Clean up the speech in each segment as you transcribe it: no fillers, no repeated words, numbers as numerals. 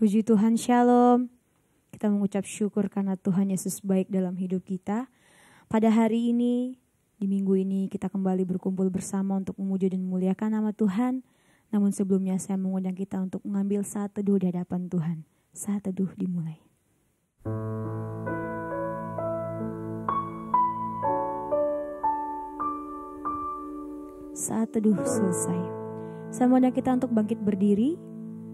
Puji Tuhan, Shalom. Kita mengucap syukur karena Tuhan Yesus baik dalam hidup kita. Pada hari ini, di minggu ini kita kembali berkumpul bersama untuk memuji dan memuliakan nama Tuhan. Namun sebelumnya saya mengundang kita untuk mengambil saat teduh di hadapan Tuhan. Saat teduh dimulai. Saat teduh selesai. Saya mengundang kita untuk bangkit berdiri.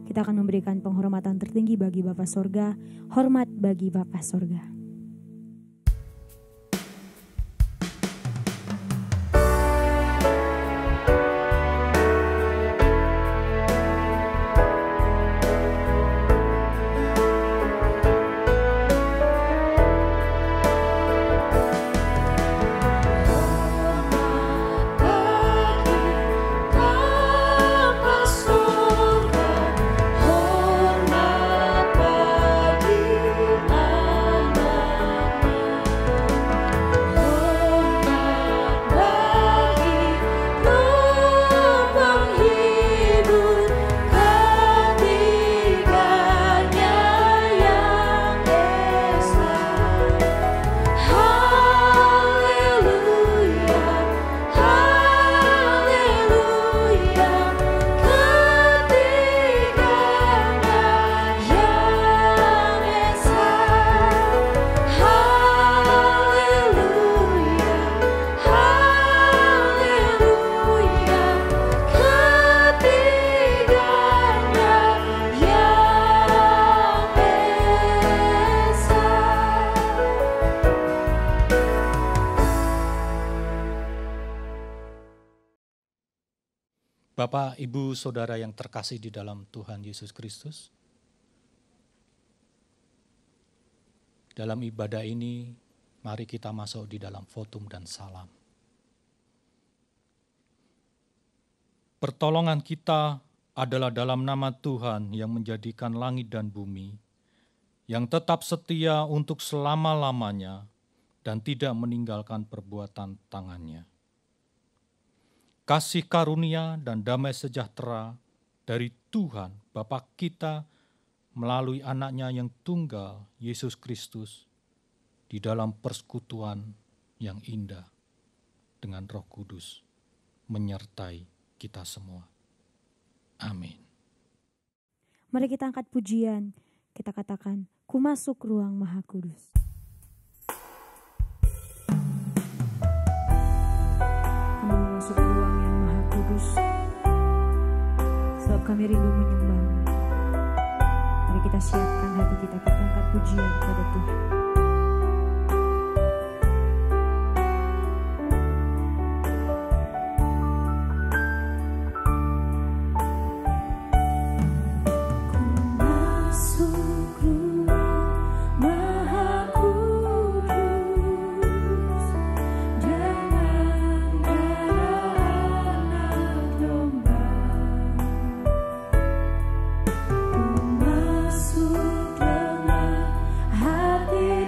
Kita akan memberikan penghormatan tertinggi bagi Bapa Sorga. Hormat bagi Bapa Sorga. Bapak, Ibu, Saudara yang terkasih di dalam Tuhan Yesus Kristus. Dalam ibadah ini, mari kita masuk di dalam votum dan salam. Pertolongan kita adalah dalam nama Tuhan yang menjadikan langit dan bumi, yang tetap setia untuk selama-lamanya dan tidak meninggalkan perbuatan tangannya. Kasih karunia dan damai sejahtera dari Tuhan Bapa kita melalui anaknya yang tunggal, Yesus Kristus, di dalam persekutuan yang indah dengan Roh Kudus menyertai kita semua. Amin. Mari kita angkat pujian, kita katakan, ku masuk ruang Maha Kudus. Kami masuk ruang yang Maha Kudus, sebab kami rindu menyembah. Mari kita siapkan hati kita angkat pujian kepada Tuhan. Hati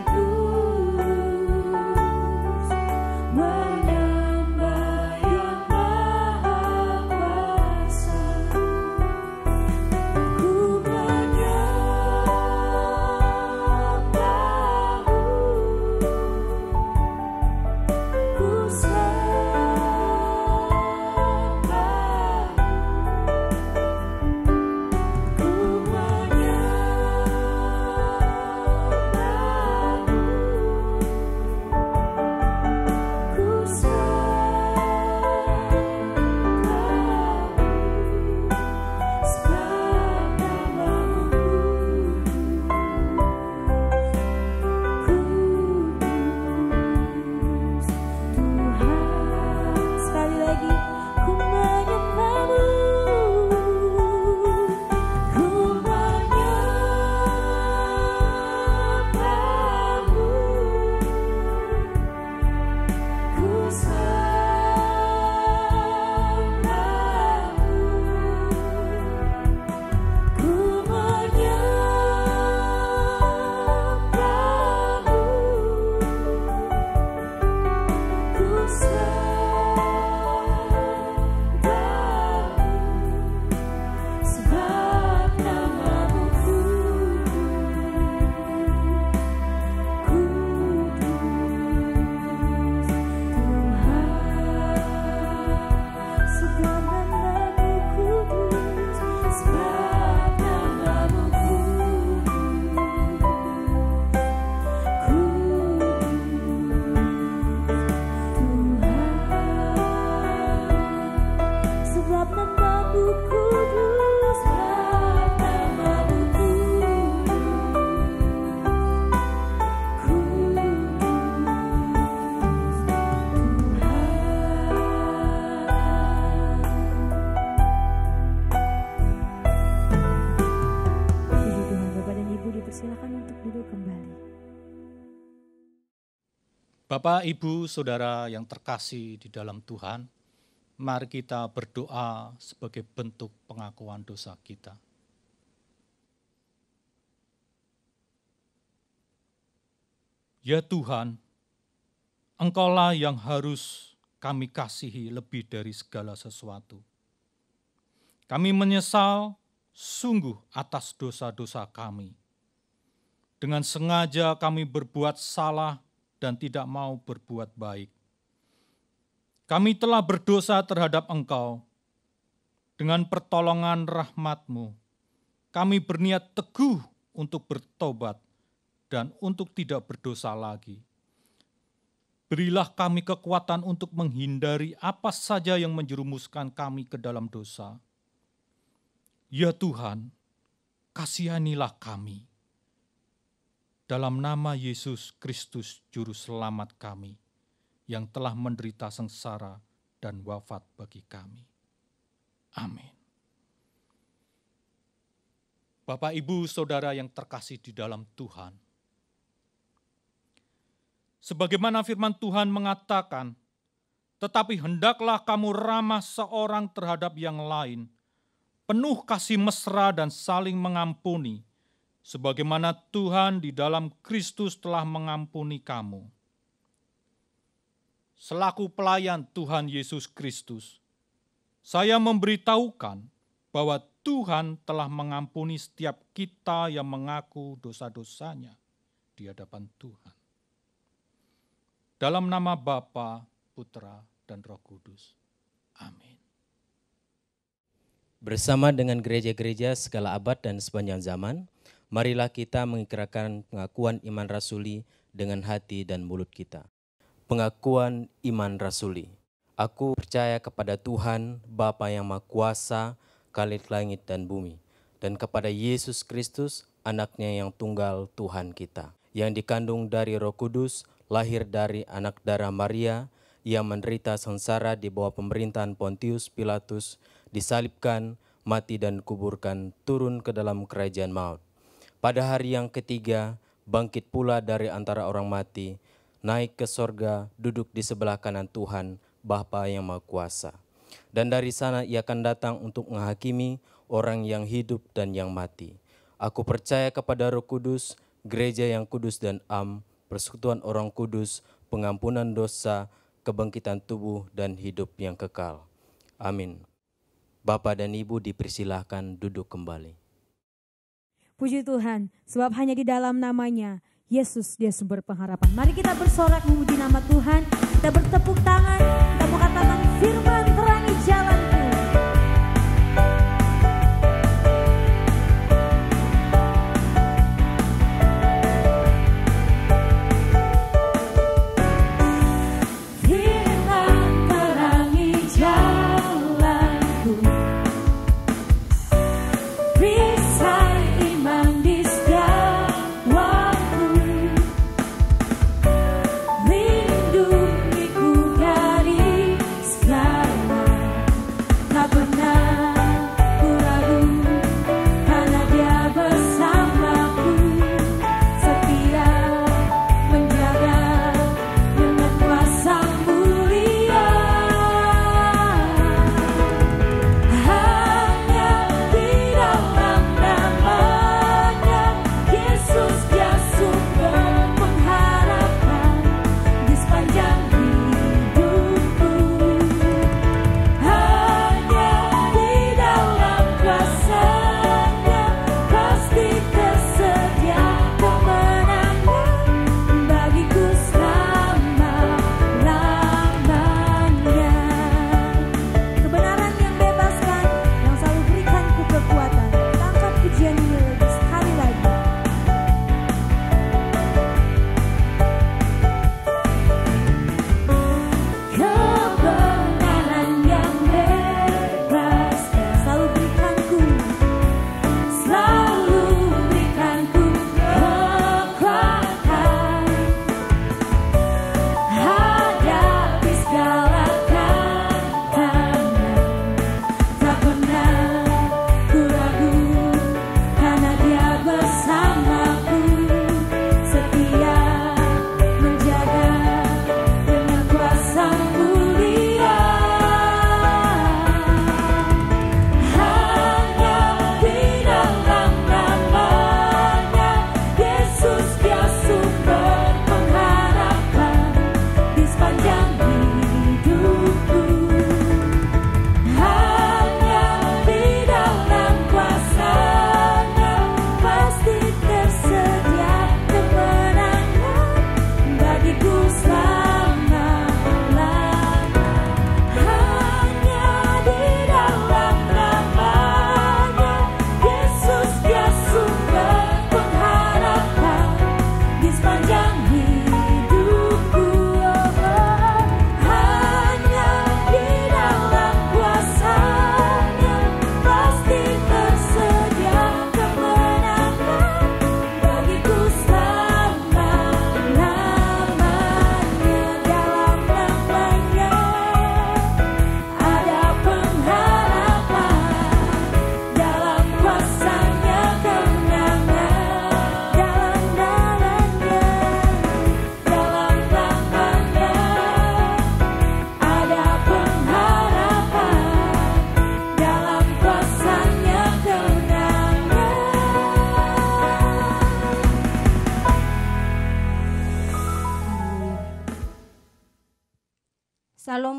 Bapak, Ibu, Saudara yang terkasih di dalam Tuhan, mari kita berdoa sebagai bentuk pengakuan dosa kita. Ya Tuhan, Engkaulah yang harus kami kasihi lebih dari segala sesuatu. Kami menyesal sungguh atas dosa-dosa kami. Dengan sengaja kami berbuat salah dan tidak mau berbuat baik. Kami telah berdosa terhadap Engkau. Dengan pertolongan rahmat-Mu, kami berniat teguh untuk bertobat dan untuk tidak berdosa lagi. Berilah kami kekuatan untuk menghindari apa saja yang menjerumuskan kami ke dalam dosa. Ya Tuhan, kasihanilah kami. Dalam nama Yesus Kristus, Juru Selamat kami, yang telah menderita sengsara dan wafat bagi kami. Amin. Bapak, Ibu, Saudara yang terkasih di dalam Tuhan, sebagaimana firman Tuhan mengatakan, tetapi hendaklah kamu ramah seorang terhadap yang lain, penuh kasih mesra dan saling mengampuni, sebagaimana Tuhan di dalam Kristus telah mengampuni kamu. Selaku pelayan Tuhan Yesus Kristus, saya memberitahukan bahwa Tuhan telah mengampuni setiap kita yang mengaku dosa-dosanya di hadapan Tuhan. Dalam nama Bapa, Putra, dan Roh Kudus. Amin. Bersama dengan gereja-gereja segala abad dan sepanjang zaman, marilah kita mengikrarkan pengakuan iman rasuli dengan hati dan mulut kita. Pengakuan iman rasuli. Aku percaya kepada Tuhan, Bapa yang Maha Kuasa, Khalik langit dan bumi, dan kepada Yesus Kristus, Anaknya yang tunggal Tuhan kita, yang dikandung dari Roh Kudus, lahir dari anak darah Maria, yang menderita sengsara di bawah pemerintahan Pontius Pilatus, disalibkan, mati dan kuburkan, turun ke dalam kerajaan maut. Pada hari yang ketiga, bangkit pula dari antara orang mati, naik ke sorga, duduk di sebelah kanan Tuhan, Bapa yang Maha Kuasa. Dan dari sana ia akan datang untuk menghakimi orang yang hidup dan yang mati. Aku percaya kepada Roh Kudus, gereja yang kudus dan am, persekutuan orang kudus, pengampunan dosa, kebangkitan tubuh dan hidup yang kekal. Amin. Bapak dan Ibu dipersilahkan duduk kembali. Puji Tuhan, sebab hanya di dalam namanya, Yesus dia sumber pengharapan. Mari kita bersorak memuji nama Tuhan, kita bertepuk tangan, kita mengatakan firman terangi jalanku.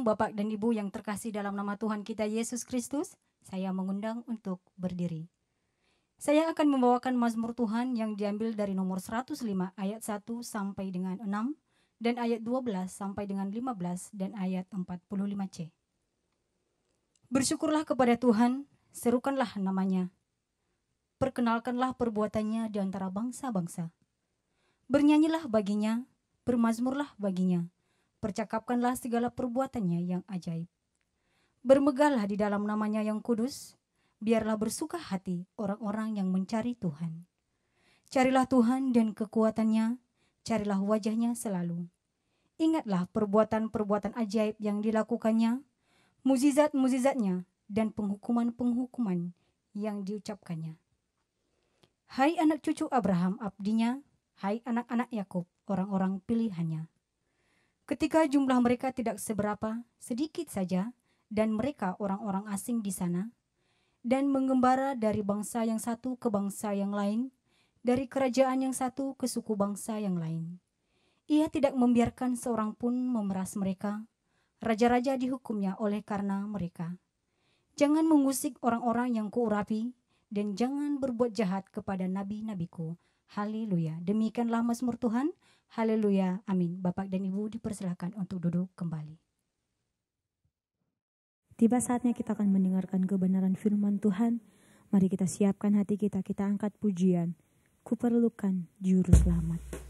Shalom Bapak dan Ibu yang terkasih dalam nama Tuhan kita Yesus Kristus. Saya mengundang untuk berdiri. Saya akan membawakan mazmur Tuhan yang diambil dari nomor 105 ayat 1 sampai dengan 6 dan ayat 12 sampai dengan 15 dan ayat 45C. Bersyukurlah kepada Tuhan, serukanlah namanya. Perkenalkanlah perbuatannya di antara bangsa-bangsa. Bernyanyilah baginya, bermazmurlah baginya. Percakapkanlah segala perbuatannya yang ajaib. Bermegahlah di dalam namanya yang kudus. Biarlah bersuka hati orang-orang yang mencari Tuhan. Carilah Tuhan dan kekuatannya, carilah wajahnya selalu. Ingatlah perbuatan-perbuatan ajaib yang dilakukannya, mukjizat-mukjizatnya, dan penghukuman-penghukuman yang diucapkannya. Hai anak cucu Abraham abdinya, hai anak-anak Yakub, orang-orang pilihannya. Ketika jumlah mereka tidak seberapa, sedikit saja, dan mereka orang-orang asing di sana, dan mengembara dari bangsa yang satu ke bangsa yang lain, dari kerajaan yang satu ke suku bangsa yang lain. Ia tidak membiarkan seorang pun memeras mereka, raja-raja dihukumnya oleh karena mereka. Jangan mengusik orang-orang yang kuurapi, dan jangan berbuat jahat kepada nabi-nabiku. Haleluya. Demikianlah mazmur Tuhan. Haleluya. Amin. Bapak dan Ibu dipersilakan untuk duduk kembali. Tiba saatnya kita akan mendengarkan kebenaran firman Tuhan. Mari kita siapkan hati kita angkat pujian. Kuperlukan juru selamat.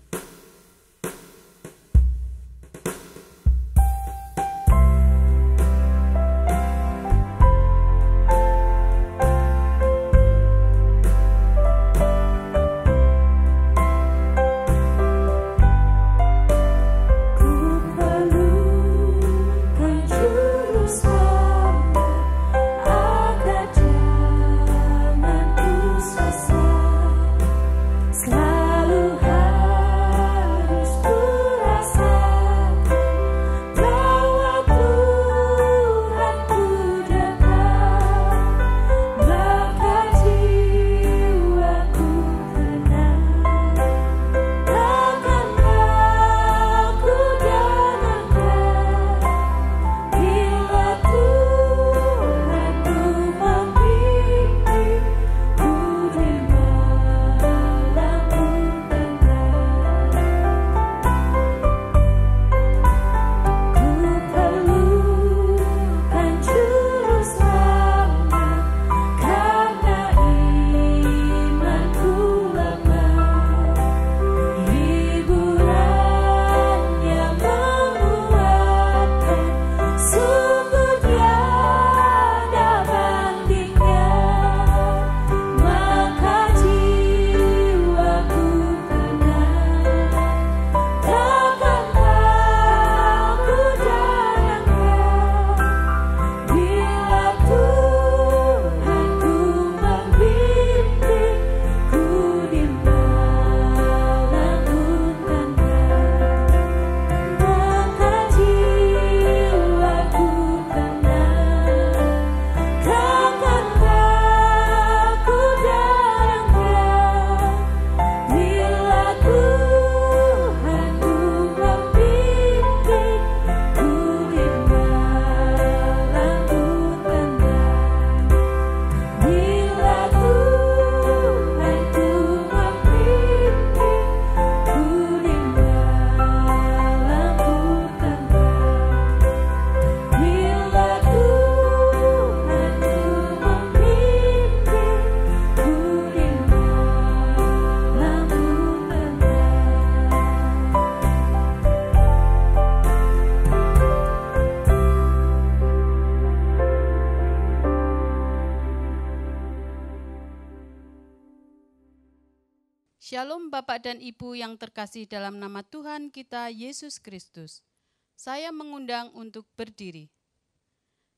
Shalom Bapak dan Ibu yang terkasih dalam nama Tuhan kita Yesus Kristus. Saya mengundang untuk berdiri.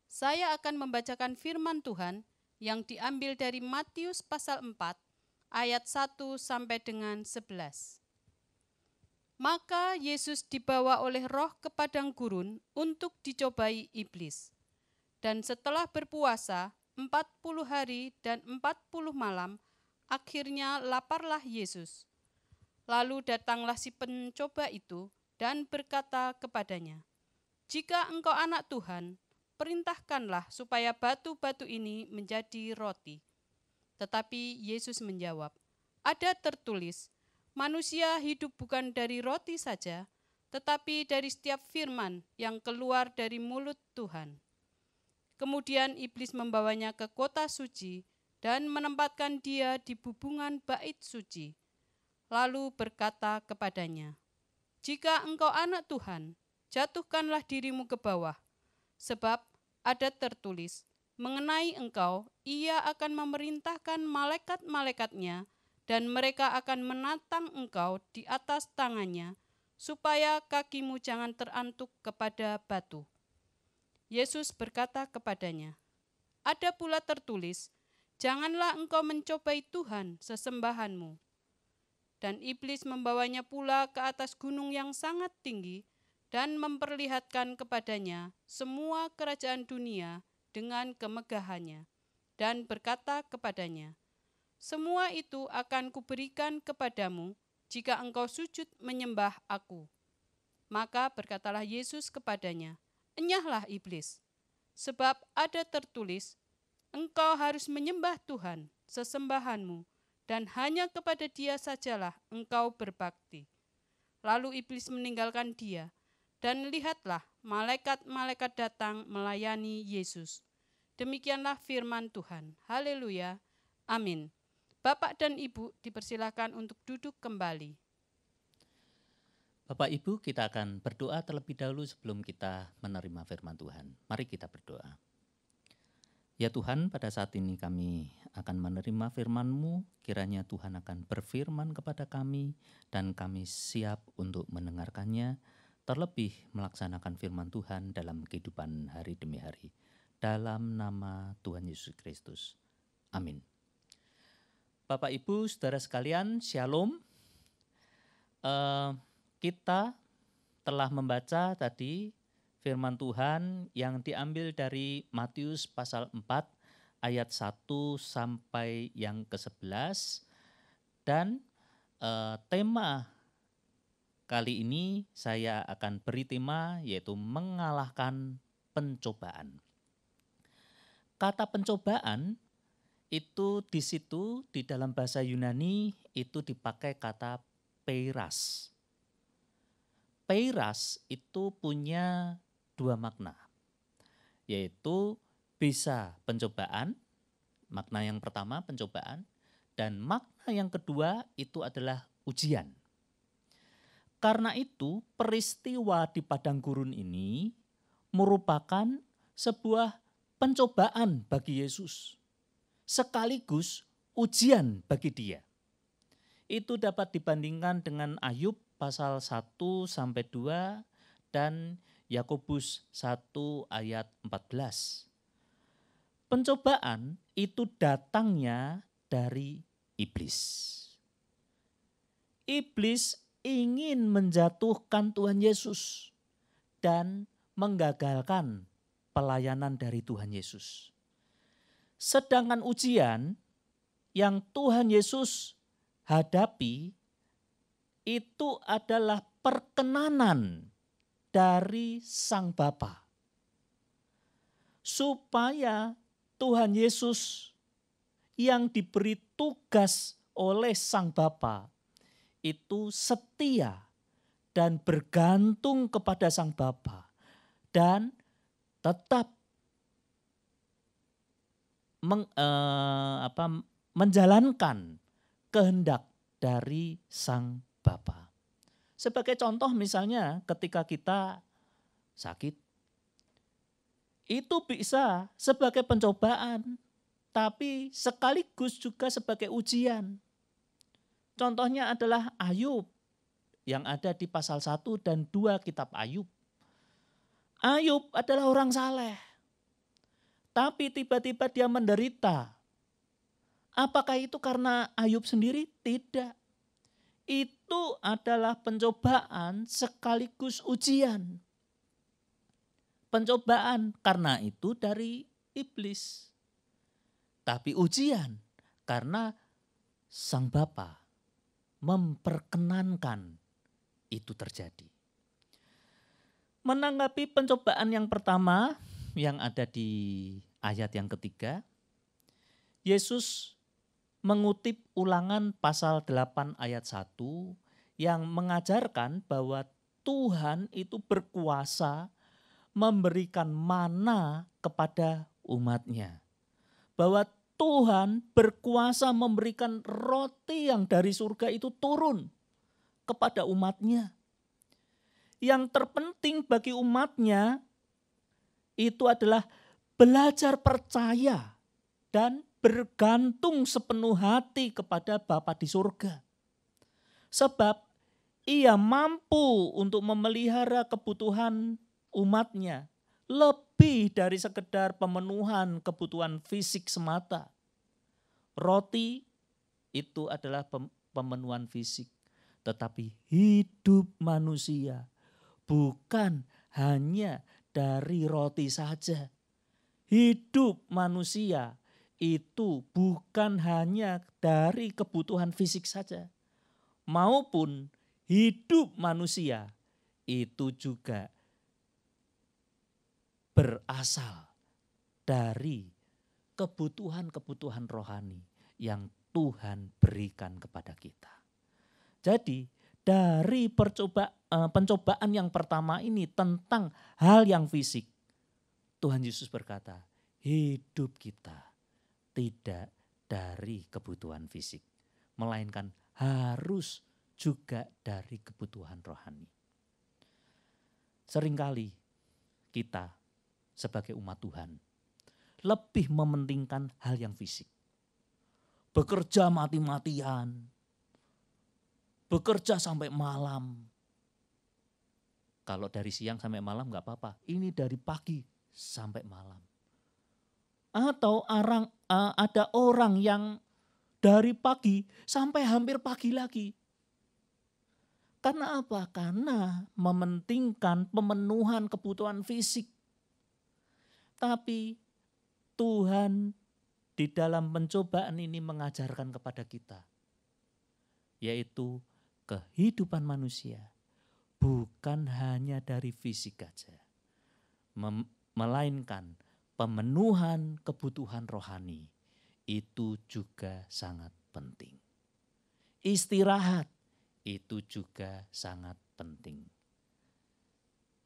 Saya akan membacakan firman Tuhan yang diambil dari Matius pasal 4 ayat 1 sampai dengan 11. Maka Yesus dibawa oleh Roh ke padang gurun untuk dicobai iblis. Dan setelah berpuasa 40 hari dan 40 malam, akhirnya laparlah Yesus. Lalu datanglah si pencoba itu dan berkata kepadanya, "Jika engkau anak Tuhan, perintahkanlah supaya batu-batu ini menjadi roti." Tetapi Yesus menjawab, "Ada tertulis, manusia hidup bukan dari roti saja, tetapi dari setiap firman yang keluar dari mulut Tuhan." Kemudian iblis membawanya ke kota suci dan menempatkan dia di bubungan bait suci. Lalu berkata kepadanya, "Jika engkau anak Tuhan, jatuhkanlah dirimu ke bawah, sebab ada tertulis, mengenai engkau ia akan memerintahkan malaikat-malaikatnya, dan mereka akan menatang engkau di atas tangannya, supaya kakimu jangan terantuk kepada batu." Yesus berkata kepadanya, "Ada pula tertulis, janganlah engkau mencobai Tuhan sesembahanmu." Dan iblis membawanya pula ke atas gunung yang sangat tinggi dan memperlihatkan kepadanya semua kerajaan dunia dengan kemegahannya, dan berkata kepadanya, "Semua itu akan kuberikan kepadamu jika engkau sujud menyembah aku." Maka berkatalah Yesus kepadanya, "Enyahlah iblis, sebab ada tertulis, engkau harus menyembah Tuhan sesembahanmu, dan hanya kepada Dia sajalah engkau berbakti." Lalu iblis meninggalkan dia, dan lihatlah malaikat-malaikat datang melayani Yesus. Demikianlah firman Tuhan. Haleluya. Amin. Bapak dan Ibu dipersilakan untuk duduk kembali. Bapak Ibu, kita akan berdoa terlebih dahulu sebelum kita menerima firman Tuhan. Mari kita berdoa. Ya Tuhan, pada saat ini kami akan menerima firman-Mu, kiranya Tuhan akan berfirman kepada kami dan kami siap untuk mendengarkannya, terlebih melaksanakan firman Tuhan dalam kehidupan hari demi hari. Dalam nama Tuhan Yesus Kristus. Amin. Bapak Ibu, saudara sekalian, Shalom. Kita telah membaca tadi firman Tuhan yang diambil dari Matius pasal 4 ayat 1 sampai yang ke-11. Dan tema kali ini saya akan beri tema yaitu mengalahkan pencobaan. Kata pencobaan itu di situ di dalam bahasa Yunani itu dipakai kata peiras. Peiras itu punya dua makna, yaitu bisa pencobaan, makna yang pertama pencobaan, dan makna yang kedua itu adalah ujian. Karena itu peristiwa di padang gurun ini merupakan sebuah pencobaan bagi Yesus, sekaligus ujian bagi dia. Itu dapat dibandingkan dengan Ayub pasal 1 sampai 2 dan Yakobus 1 ayat 14. Pencobaan itu datangnya dari iblis. Iblis ingin menjatuhkan Tuhan Yesus dan menggagalkan pelayanan dari Tuhan Yesus. Sedangkan ujian yang Tuhan Yesus hadapi itu adalah perkenanan dari Sang Bapa, supaya Tuhan Yesus yang diberi tugas oleh Sang Bapa itu setia dan bergantung kepada Sang Bapa dan tetap menjalankan kehendak dari Sang Bapa. Sebagai contoh misalnya ketika kita sakit, itu bisa sebagai pencobaan, tapi sekaligus juga sebagai ujian. Contohnya adalah Ayub yang ada di pasal 1 dan 2 kitab Ayub. Ayub adalah orang saleh, tapi tiba-tiba dia menderita. Apakah itu karena Ayub sendiri? Tidak. Itu adalah pencobaan sekaligus ujian. Pencobaan karena itu dari iblis. Tapi ujian karena Sang Bapa memperkenankan itu terjadi. Menanggapi pencobaan yang pertama yang ada di ayat yang ketiga, Yesus mengutip Ulangan pasal 8 ayat 1 yang mengajarkan bahwa Tuhan itu berkuasa memberikan mana kepada umatnya. Bahwa Tuhan berkuasa memberikan roti yang dari surga itu turun kepada umatnya. Yang terpenting bagi umatnya itu adalah belajar percaya dan bergantung sepenuh hati kepada Bapa di surga. Sebab ia mampu untuk memelihara kebutuhan umatnya lebih dari sekedar pemenuhan kebutuhan fisik semata. Roti itu adalah pemenuhan fisik, tetapi hidup manusia bukan hanya dari roti saja. Hidup manusia itu bukan hanya dari kebutuhan fisik saja, maupun hidup manusia itu juga berasal dari kebutuhan-kebutuhan rohani yang Tuhan berikan kepada kita. Jadi dari pencobaan yang pertama ini tentang hal yang fisik, Tuhan Yesus berkata, hidup kita tidak dari kebutuhan fisik, melainkan harus juga dari kebutuhan rohani. Seringkali kita sebagai umat Tuhan lebih mementingkan hal yang fisik. Bekerja mati-matian, bekerja sampai malam. Kalau dari siang sampai malam gak apa-apa, ini dari pagi sampai malam. Atau ada orang yang dari pagi sampai hampir pagi lagi. Karena apa? Karena mementingkan pemenuhan kebutuhan fisik. Tapi Tuhan di dalam pencobaan ini mengajarkan kepada kita, yaitu kehidupan manusia bukan hanya dari fisik saja, melainkan pemenuhan kebutuhan rohani itu juga sangat penting. Istirahat itu juga sangat penting.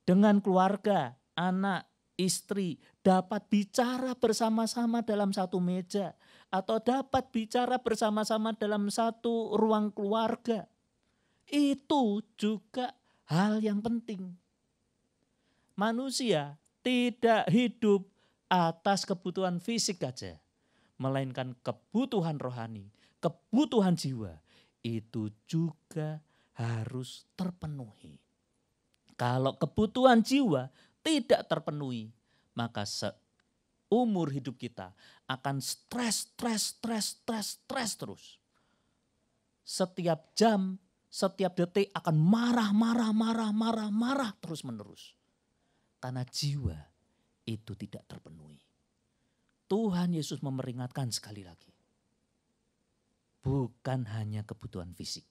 Dengan keluarga, anak, istri dapat bicara bersama-sama dalam satu meja atau dapat bicara bersama-sama dalam satu ruang keluarga. Itu juga hal yang penting. Manusia tidak hidup atas kebutuhan fisik saja, melainkan kebutuhan rohani, kebutuhan jiwa itu juga harus terpenuhi. Kalau kebutuhan jiwa tidak terpenuhi, maka seumur hidup kita akan stres terus. Setiap jam, setiap detik akan marah terus menerus. Karena jiwa itu tidak terpenuhi. Tuhan Yesus memperingatkan sekali lagi. Bukan hanya kebutuhan fisik,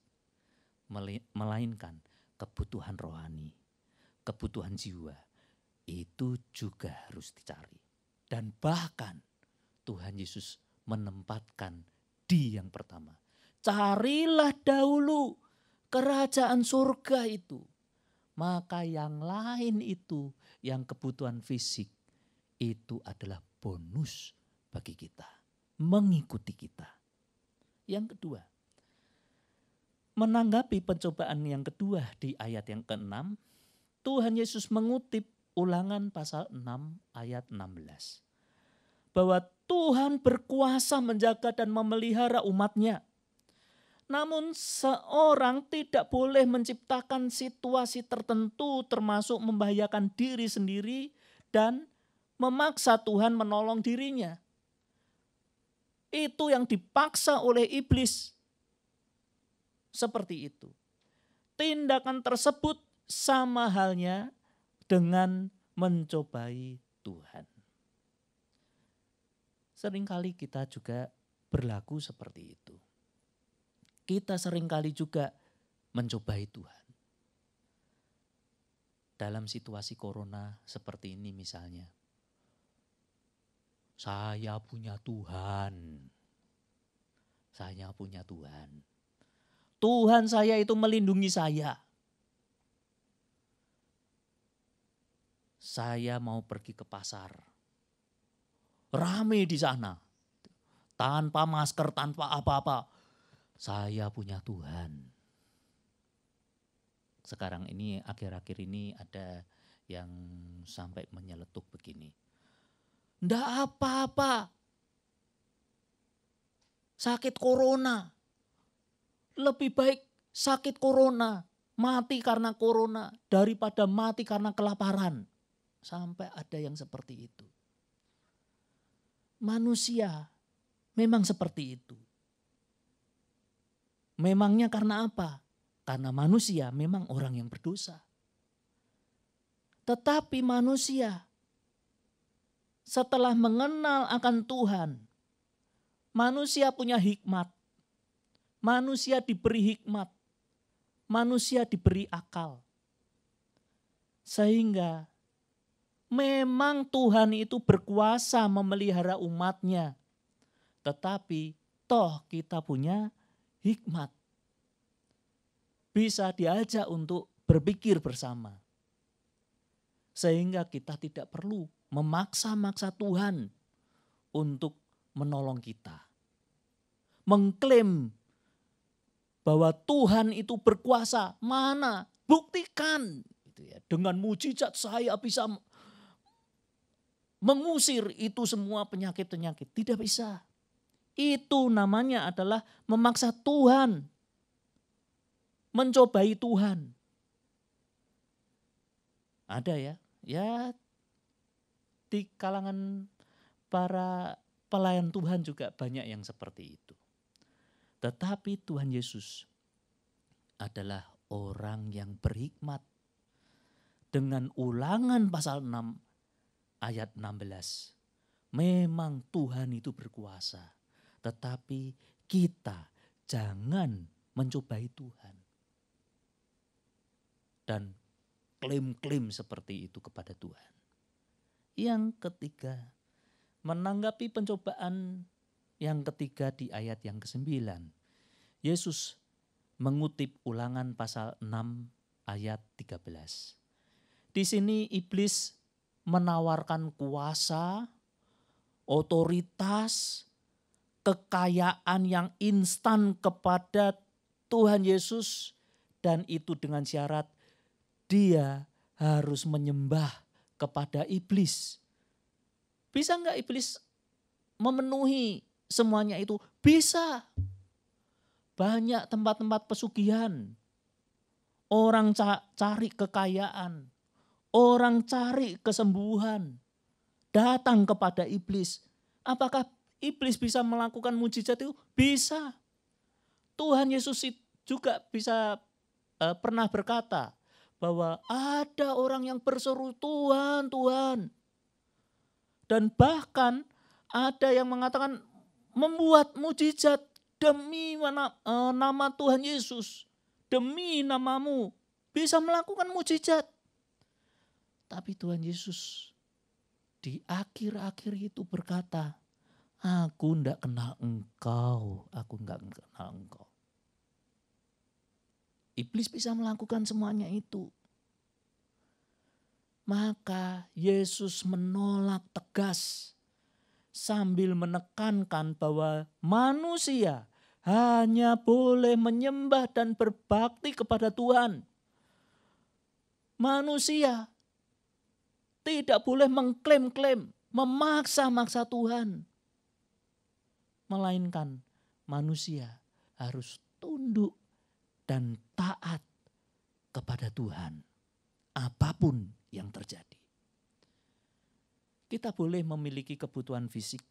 melainkan kebutuhan rohani, kebutuhan jiwa. Itu juga harus dicari. Dan bahkan Tuhan Yesus menempatkan di yang pertama. Carilah dahulu kerajaan surga itu. Maka yang lain itu, yang kebutuhan fisik, itu adalah bonus bagi kita. Mengikuti kita. Yang kedua, menanggapi pencobaan yang kedua di ayat yang ke-6, Tuhan Yesus mengutip Ulangan pasal 6 ayat 16. Bahwa Tuhan berkuasa menjaga dan memelihara umatnya. Namun seorang tidak boleh menciptakan situasi tertentu termasuk membahayakan diri sendiri dan memaksa Tuhan menolong dirinya. Itu yang dipaksa oleh iblis. Seperti itu. Tindakan tersebut sama halnya dengan mencobai Tuhan. Seringkali kita juga berlaku seperti itu. Kita seringkali juga mencobai Tuhan. dalam situasi corona seperti ini misalnya. Saya punya Tuhan. Saya punya Tuhan. Tuhan saya itu melindungi saya. Saya mau pergi ke pasar. Rame di sana. Tanpa masker, tanpa apa-apa. Saya punya Tuhan. Sekarang ini, akhir-akhir ini ada yang sampai menyeletuk begini. Nggak apa-apa. Sakit corona. Lebih baik sakit corona, mati karena corona, daripada mati karena kelaparan. Sampai ada yang seperti itu. Manusia memang seperti itu. Memangnya karena apa? Karena manusia memang orang yang berdosa. Tetapi manusia setelah mengenal akan Tuhan, manusia punya hikmat. Manusia diberi hikmat. Manusia diberi akal. Sehingga memang Tuhan itu berkuasa memelihara umatnya. Tetapi toh kita punya hikmat. Bisa diajak untuk berpikir bersama. Sehingga kita tidak perlu memaksa-maksa Tuhan untuk menolong kita. Mengklaim bahwa Tuhan itu berkuasa. Mana? Buktikan. Dengan mujizat saya bisa mengusir itu semua penyakit-penyakit. Tidak bisa. Itu namanya adalah memaksa Tuhan. Mencobai Tuhan. Ada ya. Ya di kalangan para pelayan Tuhan juga banyak yang seperti itu. Tetapi Tuhan Yesus adalah orang yang berhikmat. Dengan Ulangan pasal 6 ayat 16. Memang Tuhan itu berkuasa. Tetapi kita jangan mencobai Tuhan. Dan klaim-klaim seperti itu kepada Tuhan. Yang ketiga, menanggapi pencobaan yang ketiga di ayat yang ke-9. Yesus mengutip Ulangan pasal 6 ayat 13. Di sini iblis menawarkan kuasa, otoritas, kekayaan yang instan kepada Tuhan Yesus. Dan itu dengan syarat dia harus menyembah kepada iblis. Bisa enggak iblis memenuhi semuanya itu? Bisa. Banyak tempat-tempat pesugihan. Orang cari kekayaan. Orang cari kesembuhan. Datang kepada iblis. Apakah iblis bisa melakukan mujizat itu? Bisa. Tuhan Yesus juga bisa pernah berkata bahwa ada orang yang berseru Tuhan, Tuhan. Dan bahkan ada yang mengatakan membuat mujizat demi nama Tuhan Yesus. Demi namamu bisa melakukan mujizat. Tapi Tuhan Yesus di akhir-akhir itu berkata, aku tidak kenal engkau, aku tidak kenal engkau. Iblis bisa melakukan semuanya itu. Maka Yesus menolak tegas sambil menekankan bahwa manusia hanya boleh menyembah dan berbakti kepada Tuhan. Manusia tidak boleh mengklaim-klaim, memaksa-maksa Tuhan. Melainkan manusia harus tunduk dan taat kepada Tuhan. Apapun yang terjadi. Kita boleh memiliki kebutuhan fisik,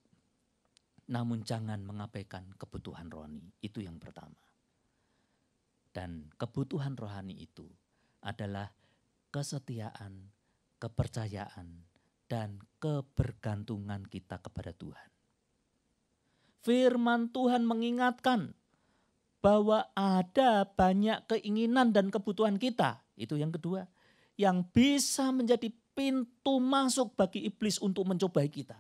namun jangan mengabaikan kebutuhan rohani. Itu yang pertama. Dan kebutuhan rohani itu adalah kesetiaan, kepercayaan, dan kebergantungan kita kepada Tuhan. Firman Tuhan mengingatkan bahwa ada banyak keinginan dan kebutuhan kita. Itu yang kedua. yang bisa menjadi pintu masuk bagi iblis untuk mencobai kita.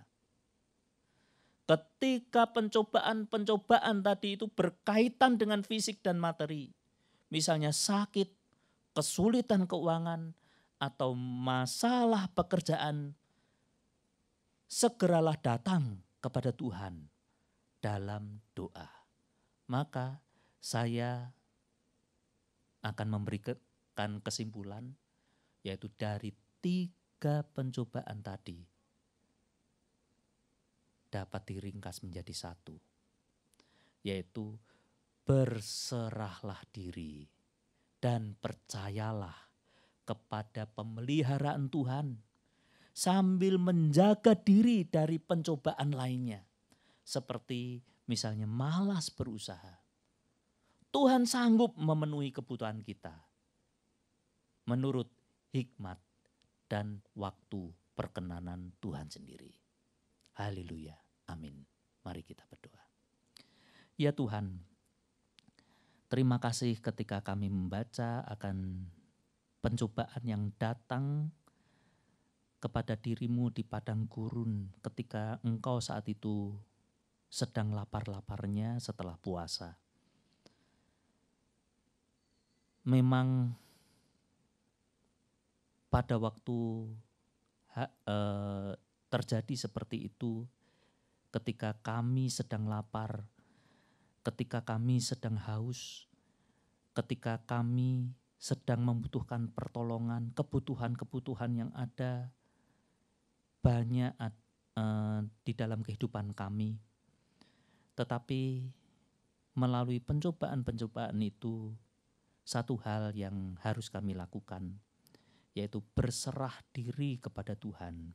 Ketika pencobaan-pencobaan tadi itu berkaitan dengan fisik dan materi, misalnya sakit, kesulitan keuangan, atau masalah pekerjaan, segeralah datang kepada Tuhan dalam doa. Maka saya akan memberikan kesimpulan, yaitu dari 3 pencobaan tadi dapat diringkas menjadi 1, yaitu berserahlah diri dan percayalah kepada pemeliharaan Tuhan sambil menjaga diri dari pencobaan lainnya, seperti misalnya malas berusaha. Tuhan sanggup memenuhi kebutuhan kita menurut hikmat dan waktu perkenanan Tuhan sendiri. Haleluya, amin. Mari kita berdoa. Ya Tuhan, terima kasih ketika kami membaca akan pencobaan yang datang kepada dirimu di padang gurun ketika engkau saat itu sedang lapar-laparnya setelah puasa. Memang pada waktu terjadi seperti itu, ketika kami sedang lapar, ketika kami sedang haus, ketika kami sedang membutuhkan pertolongan, kebutuhan-kebutuhan yang ada banyak di dalam kehidupan kami. Tetapi melalui pencobaan-pencobaan itu, satu hal yang harus kami lakukan, yaitu berserah diri kepada Tuhan.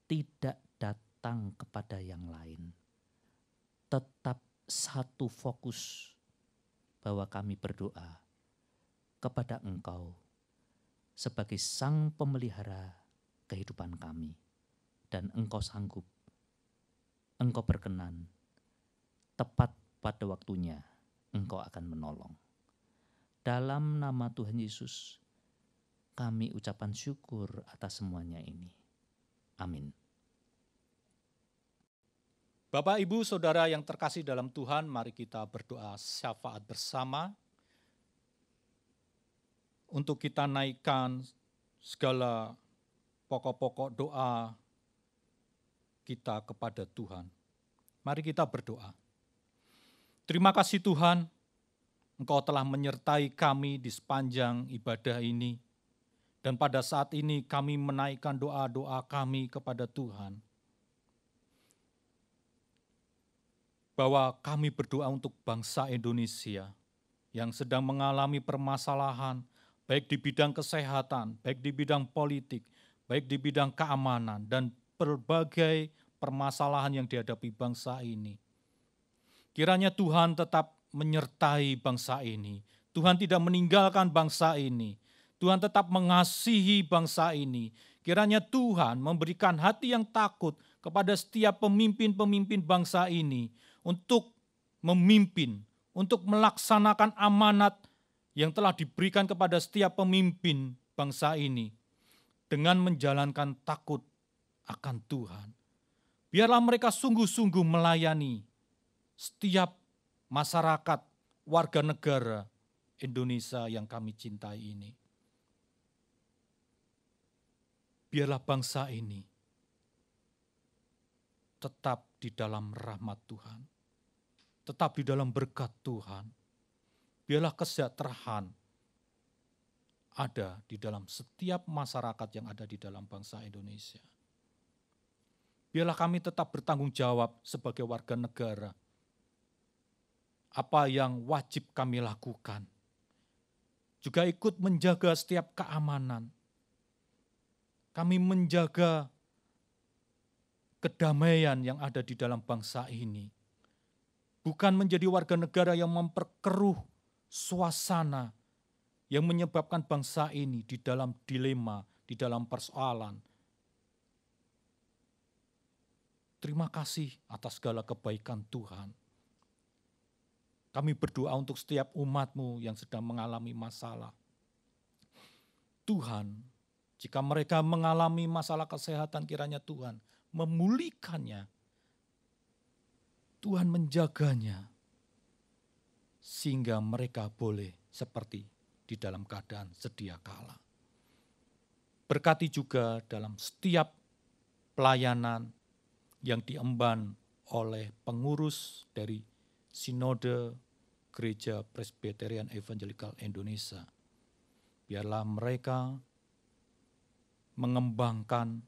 Tidak datang kepada yang lain. Tetap satu fokus bahwa kami berdoa kepada Engkau sebagai Sang Pemelihara kehidupan kami. Dan Engkau sanggup, Engkau berkenan, tepat pada waktunya Engkau akan menolong. Dalam nama Tuhan Yesus, kami ucapan syukur atas semuanya ini. Amin. Bapak, Ibu, Saudara yang terkasih dalam Tuhan, mari kita berdoa syafaat bersama untuk kita naikkan segala pokok-pokok doa kita kepada Tuhan. Mari kita berdoa. Terima kasih Tuhan, Engkau telah menyertai kami di sepanjang ibadah ini. Dan pada saat ini kami menaikkan doa-doa kami kepada Tuhan. Bahwa kami berdoa untuk bangsa Indonesia yang sedang mengalami permasalahan, baik di bidang kesehatan, baik di bidang politik, baik di bidang keamanan, dan berbagai permasalahan yang dihadapi bangsa ini. Kiranya Tuhan tetap menyertai bangsa ini. Tuhan tidak meninggalkan bangsa ini. Tuhan tetap mengasihi bangsa ini. Kiranya Tuhan memberikan hati yang takut kepada setiap pemimpin-pemimpin bangsa ini untuk memimpin, untuk melaksanakan amanat yang telah diberikan kepada setiap pemimpin bangsa ini dengan menjalankan takut akan Tuhan. Biarlah mereka sungguh-sungguh melayani setiap masyarakat, warga negara Indonesia yang kami cintai ini. Biarlah bangsa ini tetap di dalam rahmat Tuhan, tetap di dalam berkat Tuhan. Biarlah kesejahteraan ada di dalam setiap masyarakat yang ada di dalam bangsa Indonesia. Biarlah kami tetap bertanggung jawab sebagai warga negara. Apa yang wajib kami lakukan. Juga ikut menjaga setiap keamanan. Kami menjaga kedamaian yang ada di dalam bangsa ini. Bukan menjadi warga negara yang memperkeruh suasana yang menyebabkan bangsa ini di dalam dilema, di dalam persoalan. Terima kasih atas segala kebaikan Tuhan. Kami berdoa untuk setiap umat-Mu yang sedang mengalami masalah. Tuhan, jika mereka mengalami masalah kesehatan, kiranya Tuhan memulihkannya. Tuhan menjaganya, sehingga mereka boleh seperti di dalam keadaan sedia kala. Berkati juga dalam setiap pelayanan yang diemban oleh pengurus dari Sinode Gereja Presbyterian Evangelical Indonesia. Biarlah mereka mengembangkan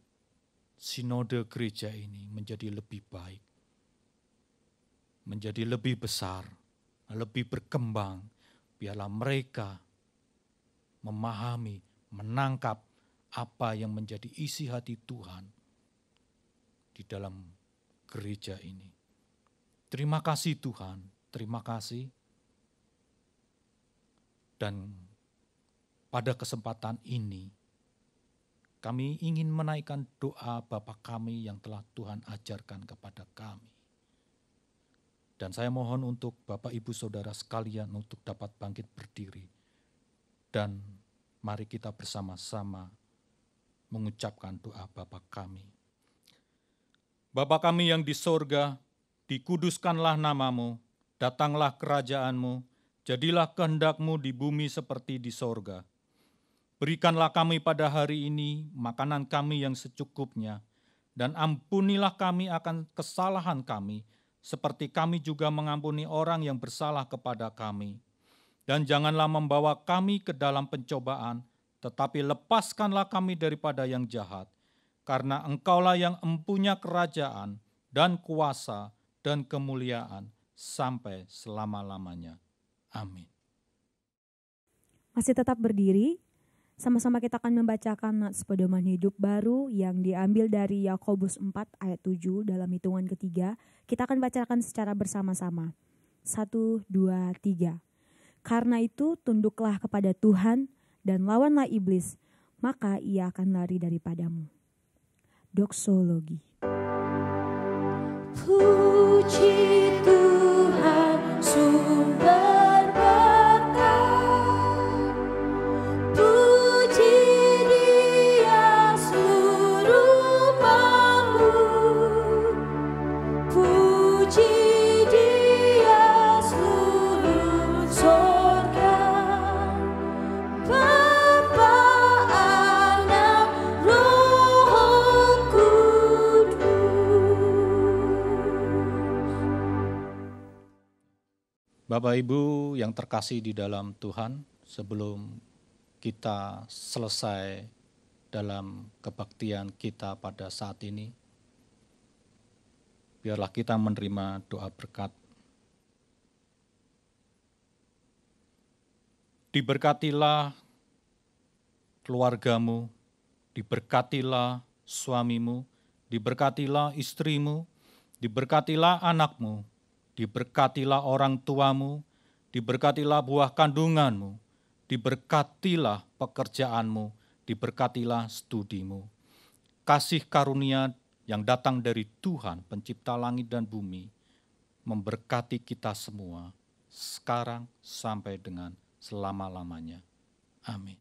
sinode gereja ini menjadi lebih baik, menjadi lebih besar, lebih berkembang. Biarlah mereka memahami, menangkap apa yang menjadi isi hati Tuhan di dalam gereja ini. Terima kasih Tuhan, terima kasih. Dan pada kesempatan ini, kami ingin menaikkan doa Bapa kami yang telah Tuhan ajarkan kepada kami. Dan saya mohon untuk Bapak Ibu Saudara sekalian untuk dapat bangkit berdiri. Dan mari kita bersama-sama mengucapkan doa Bapa kami. Bapa kami yang di sorga, dikuduskanlah namamu, datanglah kerajaanmu, jadilah kehendak-Mu di bumi seperti di sorga. Berikanlah kami pada hari ini makanan kami yang secukupnya, dan ampunilah kami akan kesalahan kami, seperti kami juga mengampuni orang yang bersalah kepada kami. Dan janganlah membawa kami ke dalam pencobaan, tetapi lepaskanlah kami daripada yang jahat, karena Engkaulah yang empunya kerajaan dan kuasa dan kemuliaan sampai selama-lamanya. Amin. Masih tetap berdiri, sama-sama kita akan membacakan nats pedoman hidup baru yang diambil dari Yakobus 4 ayat 7 dalam hitungan ketiga. Kita akan bacakan secara bersama-sama. 1, 2, 3. Karena itu tunduklah kepada Tuhan dan lawanlah iblis, maka ia akan lari daripadamu. Doksologi. Puji Tuhan sumber berkat, puji Dia seluruh makhluk, puji Dia seluruh sorga, Bapa, Anak, Roh Kudus. Bapak Ibu yang terkasih di dalam Tuhan, sebelum kita selesai dalam kebaktian kita pada saat ini, biarlah kita menerima doa berkat. Diberkatilah keluargamu, diberkatilah suamimu, diberkatilah istrimu, diberkatilah anakmu, diberkatilah orang tuamu, diberkatilah buah kandunganmu, diberkatilah pekerjaanmu, diberkatilah studimu. Kasih karunia yang datang dari Tuhan, pencipta langit dan bumi, memberkati kita semua, sekarang sampai dengan selama-lamanya. Amin.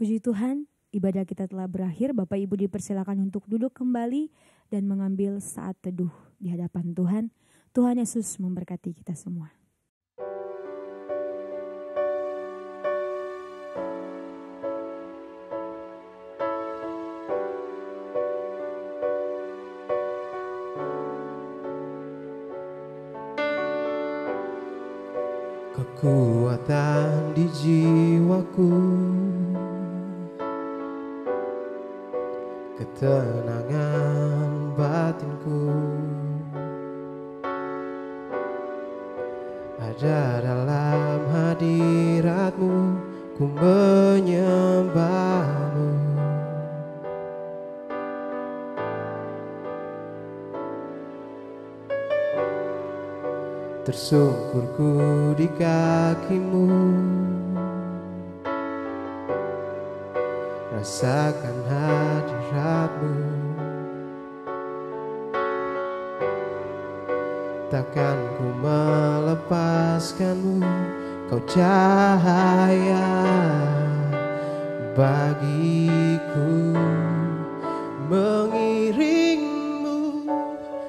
Puji Tuhan, ibadah kita telah berakhir. Bapak Ibu dipersilakan untuk duduk kembali dan mengambil saat teduh di hadapan Tuhan. Tuhan Yesus memberkati kita semua. Kekuatan di jiwaku, ketenangan batinku, ada dalam hati. hadirat-Mu, ku menyembah-Mu. Tersungkurku di kaki-Mu, rasakan hadirat-Mu. Takkan ku melepaskan-Mu, Kau cahaya bagiku. Mengiring-Mu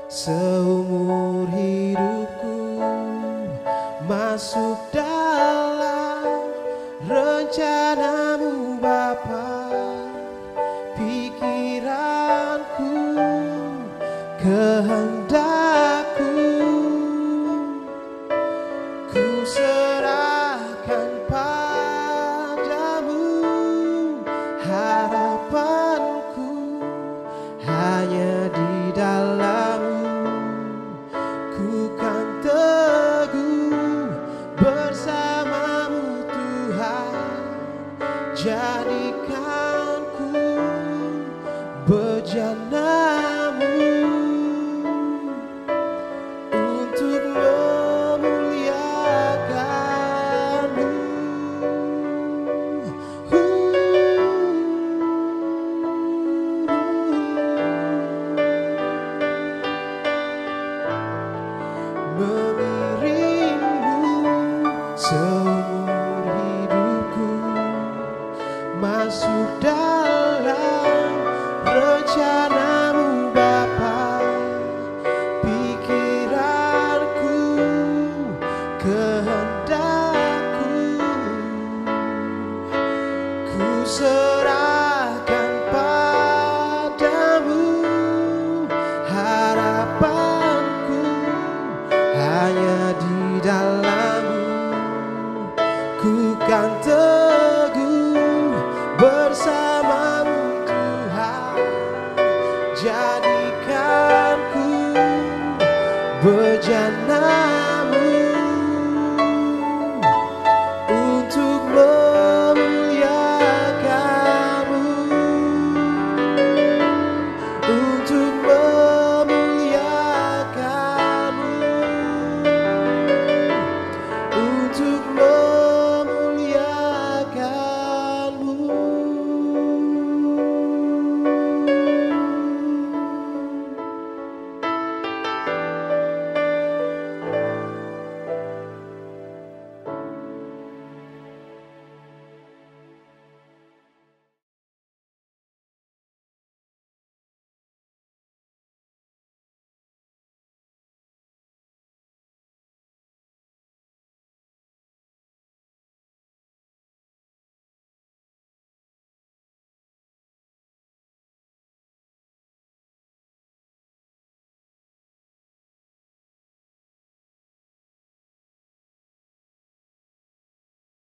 seumur hidupku, masuk dalam rencana-Mu Bapa. Pikiranku, kehendak-Ku, ku serahkan padamu. Harapanku hanya di dalam-Mu, ku kan teguh bersama-Mu Tuhan. Jadikanku bejana-Mu untuk memuliakan-Mu. Mengiring-Mu seumur hidupku, masuk dalam rencana-Mu Bapa. Pikiranku, kehendak-Ku, ku serahkan padamu. Harapanku hanya di dalam-Mu, ku kan teguh bersama-Mu Tuhan. Jadikanku bejana-Mu